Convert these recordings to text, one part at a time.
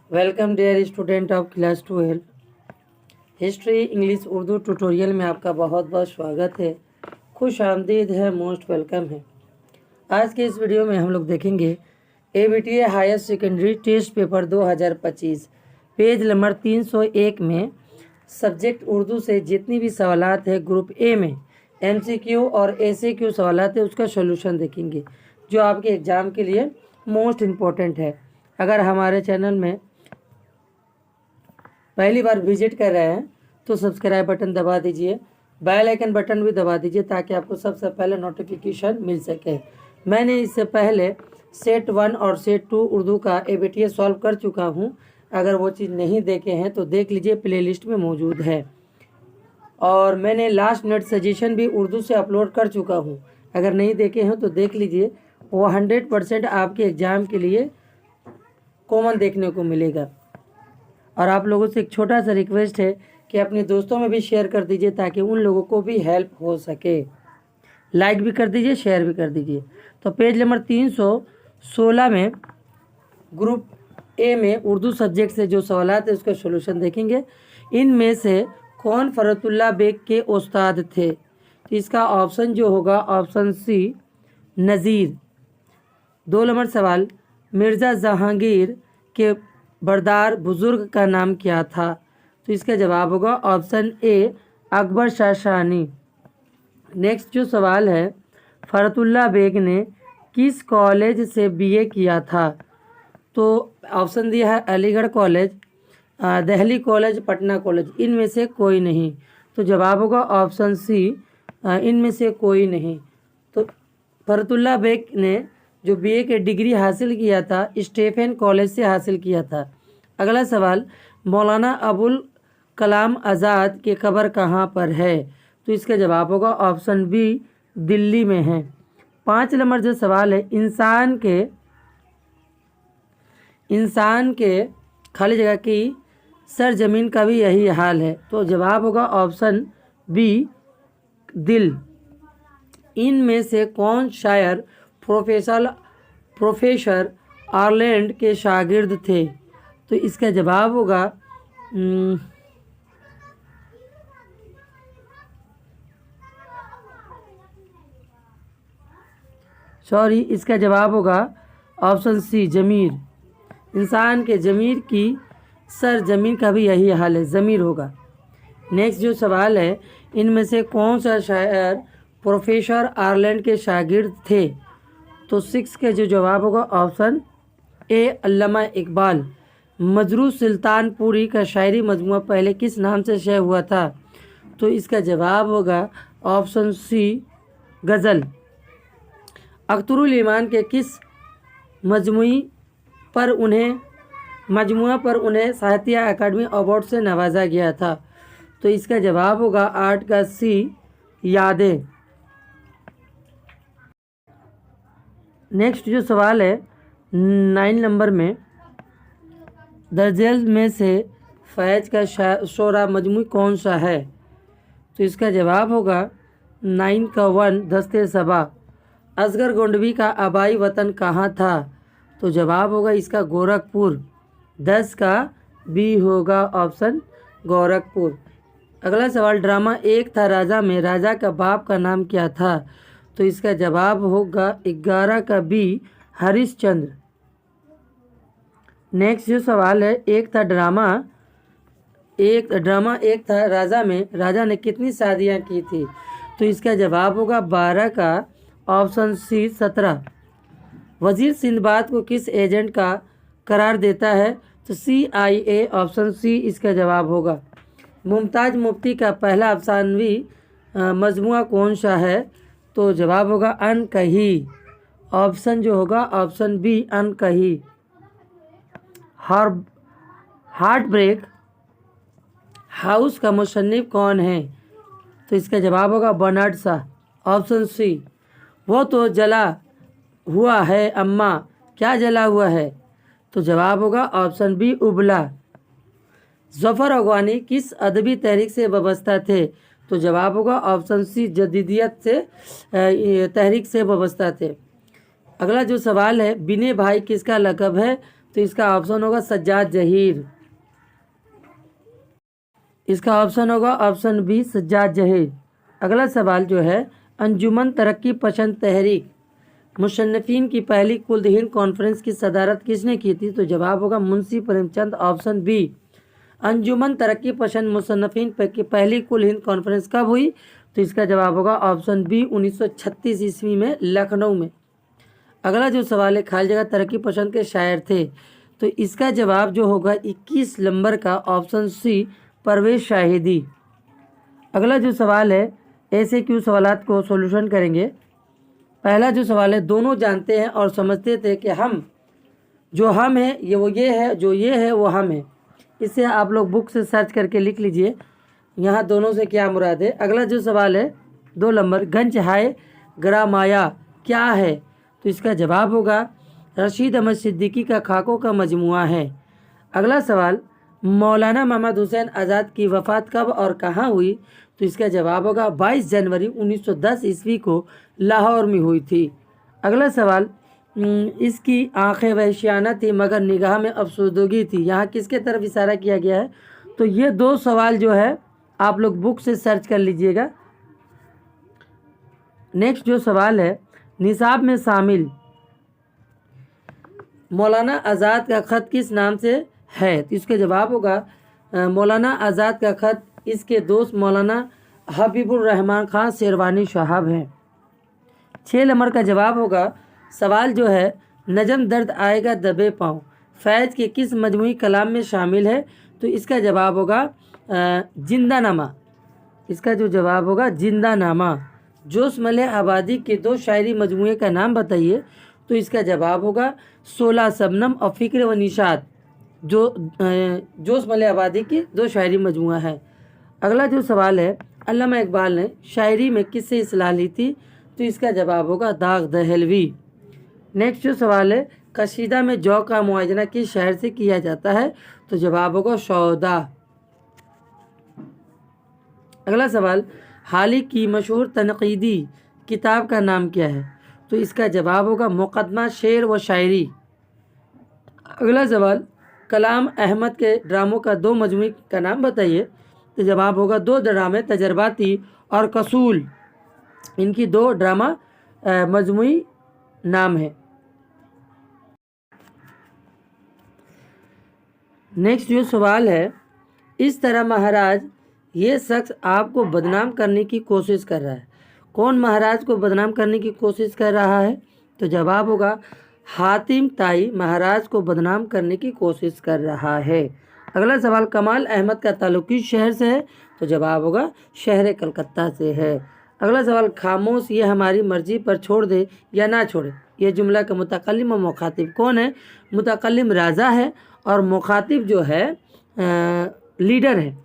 Welcome dear student of class 12। History English Urdu tutorial में आपका बहुत बहुत स्वागत है। खुश आमदीद है, मोस्ट वेलकम है। आज के इस वीडियो में हम लोग देखेंगे ABTA higher secondary test paper 2025 page number 301 में सब्जेक्ट उर्दू से जितनी भी सवालात है ग्रुप ए में MCQ और ACQ सवालात है उसका सोल्यूशन देखेंगे, जो आपके एग्ज़ाम के लिए मोस्ट इम्पोर्टेंट है। अगर हमारे चैनल में पहली बार विजिट कर रहे हैं तो सब्सक्राइब बटन दबा दीजिए, बेल आइकन बटन भी दबा दीजिए ताकि आपको सबसे पहले नोटिफिकेशन मिल सके। मैंने इससे पहले सेट 1 और सेट 2 उर्दू का ABTA सॉल्व कर चुका हूं। अगर वो चीज़ नहीं देखे हैं तो देख लीजिए, प्लेलिस्ट में मौजूद है। और मैंने लास्ट मिनट सजेशन भी उर्दू से अपलोड कर चुका हूं। अगर नहीं देखे हैं तो देख लीजिए, वो 100% आपके एग्ज़ाम के लिए कॉमन देखने को मिलेगा। और आप लोगों से एक छोटा सा रिक्वेस्ट है कि अपने दोस्तों में भी शेयर कर दीजिए ताकि उन लोगों को भी हेल्प हो सके। लाइक भी कर दीजिए, शेयर भी कर दीजिए। तो पेज नंबर 316 में ग्रुप ए में उर्दू सब्जेक्ट से जो सवालात है उसका सोल्यूशन देखेंगे। इनमें से कौन फरतुल्ला बेग के उस्ताद थे? तो इसका ऑप्शन जो होगा ऑप्शन सी नज़ीर। 2 नंबर सवाल, मिर्ज़ा जहांगीर के बरदार बुजुर्ग का नाम क्या था? तो इसका जवाब होगा ऑप्शन ए अकबर शाहशानी। नेक्स्ट जो सवाल है, फरतुल्ला बेग ने किस कॉलेज से BA किया था? तो ऑप्शन दिया है Aligarh college, Delhi college, Patna college, इनमें से कोई नहीं। तो जवाब होगा ऑप्शन सी इनमें से कोई नहीं। तो फरतुल्ला बेग ने जो BA के डिग्री हासिल किया था स्टीफन कॉलेज से हासिल किया था। अगला सवाल, मौलाना अबुल कलाम आज़ाद की कब्र कहाँ पर है? तो इसका जवाब होगा ऑप्शन बी दिल्ली में है। 5 नंबर जो सवाल है, इंसान के खाली जगह की सरजमीन का भी यही हाल है। तो जवाब होगा ऑप्शन बी दिल। इनमें से कौन शायर प्रोफेसर आर्लैंड के शागिर्द थे? तो इसका जवाब होगा इसका जवाब होगा ऑप्शन सी ज़मीर। इंसान के ज़मीर की सर ज़मीन का भी यही हाल है, ज़मीर होगा। नेक्स्ट जो सवाल है, इनमें से कौन सा शायर प्रोफेसर आर्लैंड के शागिर्द थे? तो 6 के जो जवाब होगा ऑप्शन ए अल्लामा इकबाल। मजरू सुल्तानपुरी का शायरी मजमुआ पहले किस नाम से शेयर हुआ था? तो इसका जवाब होगा ऑप्शन सी गज़ल। अख्तरुल ईमान के किस मजमुआ पर उन्हें साहित्य अकादमी अवार्ड से नवाजा गया था? तो इसका जवाब होगा 8 का सी यादें। नेक्स्ट जो सवाल है 9 नंबर में, दर्जेल में से फैज का शोरा मजमू कौन सा है? तो इसका जवाब होगा 9 का 1 दस्ते सबा। असगर गोंडवी का आबाई वतन कहाँ था? तो जवाब होगा इसका गोरखपुर। 10 का बी होगा ऑप्शन गोरखपुर। अगला सवाल, ड्रामा एक था राजा में राजा का बाप का नाम क्या था? तो इसका जवाब होगा 11 का बी हरिश्चंद्र। नेक्स्ट जो सवाल है, एक ड्रामा एक था राजा में राजा ने कितनी शादियां की थी? तो इसका जवाब होगा 12 का ऑप्शन सी 17। वजीर सिंदबाद को किस एजेंट का करार देता है? तो CIA, ऑप्शन सी इसका जवाब होगा। मुमताज़ मुफ्ती का पहला अफसानवी मजमुआ कौन सा है? तो जवाब होगा अनकही। ऑप्शन जो होगा ऑप्शन बी अनकही। हार्ट ब्रेक हाउस का मुसन्निफ कौन है? तो इसका जवाब होगा बर्नार्ड शाह। Option C. वो तो जला हुआ है अम्मा, क्या जला हुआ है? तो जवाब होगा ऑप्शन बी उबला। ज़फ़र अगवानी किस अदबी तहरीक से वाबस्ता थे? तो जवाब होगा ऑप्शन सी जदीदियत से तहरीक से वाबस्ता थे। अगला जो सवाल है, बिने भाई किसका लक़ब है? तो इसका ऑप्शन होगा सज्जाद जहीर। इसका ऑप्शन होगा ऑप्शन बी सज्जाद जहीर। अगला सवाल जो है, अंजुमन तरक्की पसंद तहरीक मुसन्निफीन की पहली कुल हिंद कॉन्फ्रेंस की सदारत किसने की थी? तो जवाब होगा मुंशी प्रेमचंद, ऑप्शन बी। अंजुमन तरक्की पसंद मुसन्निफीन की पहली कुल हिंद कॉन्फ्रेंस कब हुई? तो इसका जवाब होगा ऑप्शन बी 1936 ईस्वी में लखनऊ में। अगला जो सवाल है, खाली जगह तरक्की पसंद के शायर थे, तो इसका जवाब जो होगा 21 नंबर का ऑप्शन सी परवेज शाहिदी। अगला जो सवाल है, ऐसे क्यों सवालात को सॉल्यूशन करेंगे। पहला जो सवाल है, दोनों जानते हैं और समझते थे कि हम जो हम है ये वो ये है, जो ये है वो हम है। इसे आप लोग बुक से सर्च करके लिख लीजिए यहाँ दोनों से क्या मुराद है। अगला जो सवाल है 2 नंबर, गंज हाय ग्रामाया क्या है? तो इसका जवाब होगा रशीद अहमद सिद्दीकी का खाकों का मजमुआ है। अगला सवाल, मौलाना मोहम्मद हुसैन आज़ाद की वफ़ात कब और कहाँ हुई? तो इसका जवाब होगा 22 जनवरी 1910 ईस्वी को लाहौर में हुई थी। अगला सवाल, इसकी आंखें वहशियाना थी मगर निगाह में अफसुर्दगी थी, यहाँ किसके तरफ इशारा किया गया है? तो ये 2 सवाल जो है आप लोग बुक से सर्च कर लीजिएगा। नेक्स्ट जो सवाल है, निसाब में शामिल मौलाना आज़ाद का ख़त किस नाम से है? तो इसका जवाब होगा मौलाना आज़ाद का ख़त इसके दोस्त मौलाना हबीबुर रहमान खान शेरवानी साहब हैं। 6 नंबर का जवाब होगा, सवाल जो है, नजम दर्द आएगा दबे पाँव फैज़ के किस मजमूई कलाम में शामिल है? तो इसका जवाब होगा जिंदानामा। इसका जो जवाब होगा जिंदानामा। जोश मले आबादी के 2 शायरी मजमूए का नाम बताइए? तो इसका जवाब होगा 16 शबनम और फ़िक्र व निशात, जो जोश मले आबादी की 2 शायरी मजमुआ है। अगला जो सवाल है, अल्लामा इकबाल ने शायरी में किससे इस्लाह ली थी? तो इसका जवाब होगा दाग दहलवी। नेक्स्ट जो सवाल है, कसीदा में जौ का मुआजना किस शहर से किया जाता है? तो जवाब होगा सौदा। अगला सवाल, हाली की मशहूर तनकीदी किताब का नाम क्या है? तो इसका जवाब होगा मुकदमा शेर व शायरी। अगला सवाल, कलाम अहमद के ड्रामों का 2 मजमूई का नाम बताइए? तो जवाब होगा 2 ड्रामे तजर्बाती और कसूल, इनकी 2 ड्रामा मजमूई नाम है। नेक्स्ट जो सवाल है, इस तरह महाराज ये शख्स आपको बदनाम करने की कोशिश कर रहा है, कौन महाराज को बदनाम करने की कोशिश कर रहा है? तो जवाब होगा हातिम ताई महाराज को बदनाम करने की कोशिश कर रहा है। अगला सवाल, कमाल अहमद का ताल्लुक किस शहर से है? तो जवाब होगा शहर कलकत्ता से है। अगला सवाल, खामोश ये हमारी मर्जी पर छोड़ दे या ना छोड़े, ये जुमला का मुतकल्लिम और मुखातिब कौन है? मुतकल्लिम राजा है और मुखातिब जो है लीडर है।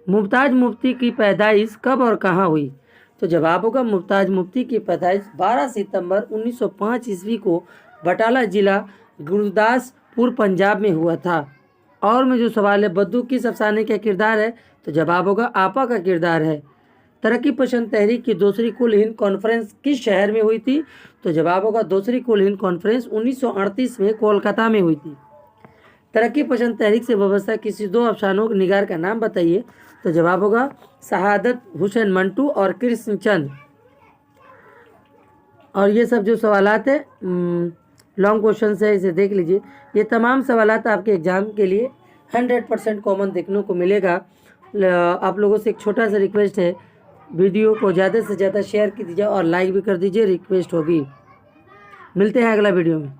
मुमताज़ मुफ्ती की पैदाइश कब और कहाँ हुई? तो जवाब होगा मुमताज़ मुफ्ती की पैदाइश 12 सितंबर 1905 ईस्वी को बटाला ज़िला गुरदासपुर पंजाब में हुआ था। और में जो सवाल है, बद्दू किस अफसाने का किरदार है? तो जवाब होगा आपा का किरदार है। तरक्की पसंद तहरीक की दूसरी कुल हिंद कॉन्फ्रेंस किस शहर में हुई थी? तो जवाब होगा दूसरी कुल हिंद कॉन्फ्रेंस 1938 में कोलकाता में हुई थी। तरक्की पसंद तहरीक से वाबस्ता किसी 2 अफसानों निगार का नाम बताइए? तो जवाब होगा शहादत हुसैन मंटू और कृष्ण चंद। और ये सब जो सवालात है लॉन्ग क्वेश्चन है, इसे देख लीजिए। ये तमाम सवालात आपके एग्ज़ाम के लिए 100% कॉमन देखने को मिलेगा। आप लोगों से एक छोटा सा रिक्वेस्ट है, वीडियो को ज़्यादा से ज़्यादा शेयर कीजिए और लाइक भी कर दीजिए, रिक्वेस्ट होगी। मिलते हैं अगला वीडियो में।